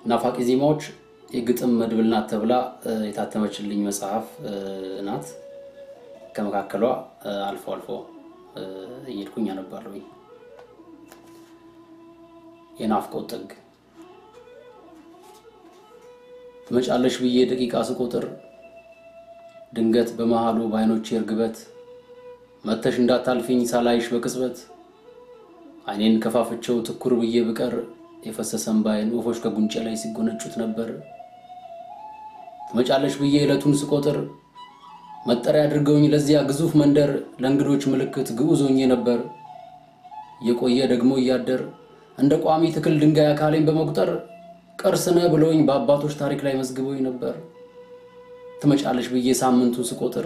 ናፋቂ ዜማዎች የግጥም መድብል ናት ተብላ የታተመችልኝ መጽሐፍ ናት። ከመካከሏ አልፎ አልፎ እየድኩኝ አነባለሁ። የናፍቆት ጥግ ትመጫለሽ ብዬ ደቂቃ ስቆጥር ድንገት በመሃሉ ባይኖች እርግበት መተሽ እንዳታልፊኝ ሳላይሽ በቅጽበት አይኔን ከፋፍቸው ትኩር ብዬ ብቀር የፈሰሰን ባይን ወፎች ከጉንጬ ላይ ሲጎነጩት ነበር። ትመጫለሽ ብዬ እለቱን ስቆጥር መጠሪያ አድርገውኝ ለዚያ ግዙፍ መንደር ለእንግዶች ምልክት ግዑዞኝ ነበር። የቆየ ደግሞ እያደር እንደ ቋሚ ትክል ድንጋይ አካሌን በመቁጠር ቅርስነ ብለውኝ በአባቶች ታሪክ ላይ መዝግበውኝ ነበር። ትመጫለሽ ብዬ ሳምንቱን ስቆጥር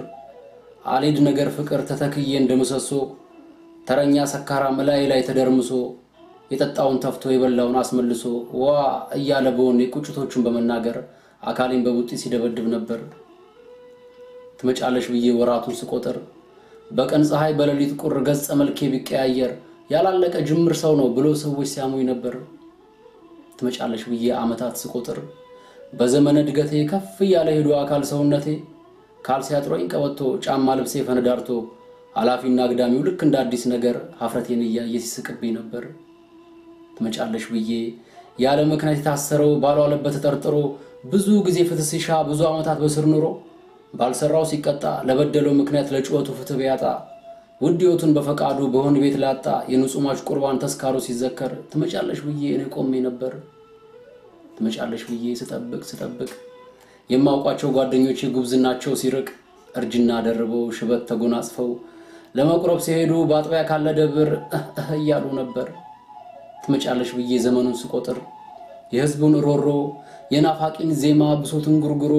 አልሄድ ነገር ፍቅር ተተክዬ እንደምሰሶ ተረኛ ሰካራም ላይ ተደርምሶ የጠጣውን ተፍቶ የበላውን አስመልሶ ዋ እያለ በሆነ ቁጭቶቹን በመናገር አካሌን በቡጢ ሲደበድብ ነበር። ትመጫለሽ ብዬ ወራቱን ስቆጥር በቀን ፀሐይ በሌሊት ቁር ገጸ መልኬ ቢቀያየር ያላለቀ ጅምር ሰው ነው ብሎ ሰዎች ሲያሙኝ ነበር። ትመጫለሽ ብዬ አመታት ስቆጥር በዘመነ ድገቴ ከፍ ያለ ሄዶ አካል ሰውነቴ ካልሲ አጥሮኝ ቀበቶ ጫማ ልብሴ ፈነዳርቶ አላፊና አግዳሚው ልክ እንደ አዲስ ነገር ሀፍረቴን እያየ ሲስቅብኝ ነበር። ትመጫለሽ ብዬ ያለ ምክንያት ታሰረው ባሏለበት ተጠርጥሮ ብዙ ጊዜ ፍትህ ሲሻ ብዙ አመታት በስር ኑሮ ባልሰራው ሲቀጣ ለበደለው ምክንያት ለጩኸቱ ፍትህ ቢያጣ ውድዮቱን በፈቃዱ በሆነ ቤት ላጣ የንጹማች ቁርባን ተስካሩ ሲዘከር ትመጫለሽ ብዬ እኔ ቆሜ ነበር። ትመጫለሽ ብዬ ስጠብቅ የማውቃቸው ጓደኞቼ ጉብዝናቸው ሲርቅ እርጅና ደርበው ሽበት ተጎናጽፈው ለመቁረብ ሲሄዱ ባጥቢያ ካለ ደብር እያሉ ነበር። ትመጫለሽ ብዬ ዘመኑን ስቆጥር የህዝቡን ሮሮ የናፋቂን ዜማ ብሶትን ጉርጉሮ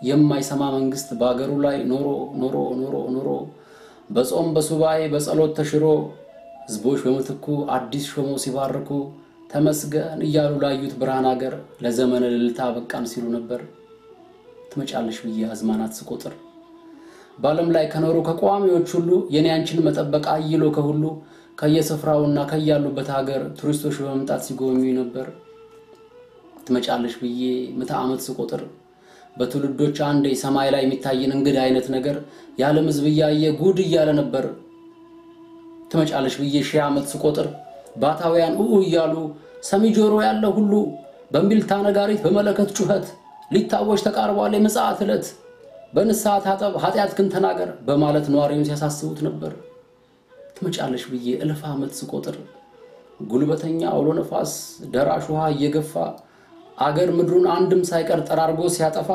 የማይሰማ መንግስት ባገሩ ላይ ኖሮ በጾም በሱባኤ በጸሎት ተሽሮ ህዝቦች በመትኩ አዲስ ሾሞ ሲባርኩ ተመስገን እያሉ ላዩት ብርሃን ሀገር ለዘመነ ልልታ በቃን ሲሉ ነበር። ትመጫለሽ ብዬ አዝማናት ስቆጥር ባለም ላይ ከኖሩ ከቋሚዎች ሁሉ የኔ አንቺን መጠበቅ አይሎ ከሁሉ ከየስፍራውና ከያሉበት ሀገር ቱሪስቶች በመምጣት ሲጎበኙኝ ነበር። ትመጫለሽ ብዬ ምታ ዓመት ስቆጥር በትውልዶች አንዴ ሰማይ ላይ የሚታየን እንግዳ አይነት ነገር ያለም ህዝብ ያየ ጉድ እያለ ነበር። ትመጫለሽ ብዬ ሺህ ዓመት ስቆጥር ባታውያን እያሉ ሰሚ ጆሮ ያለው ሁሉ በእምቢልታ ነጋሪት በመለከት ጩኸት ሊታወጅ ተቃርቧል የምጽአት ዕለት በንስሐ ታጠብ ኃጢአትህን ተናገር በማለት ነዋሪውን ሲያሳስቡት ነበር። ትመጫለሽ ብዬ እልፍ ዓመት ስቆጥር ጉልበተኛ አውሎ ነፋስ ደራሽ ውሃ እየገፋ አገር ምድሩን አንድም ሳይቀር ጠራርጎ ሲያጠፋ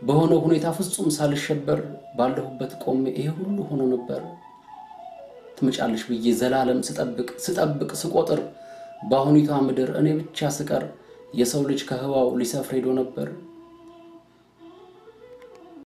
በሆነ ሁኔታ ፍጹም ሳልሸበር ባለሁበት ቆሜ ይሄ ሁሉ ሆኖ ነበር። ትመጫለሽ ብዬ ዘላለም ስጠብቅ ስቆጥር በአሁኒቷ ምድር እኔ ብቻ ስቀር የሰው ልጅ ከህዋው ሊሰፍር ሄዶ ነበር።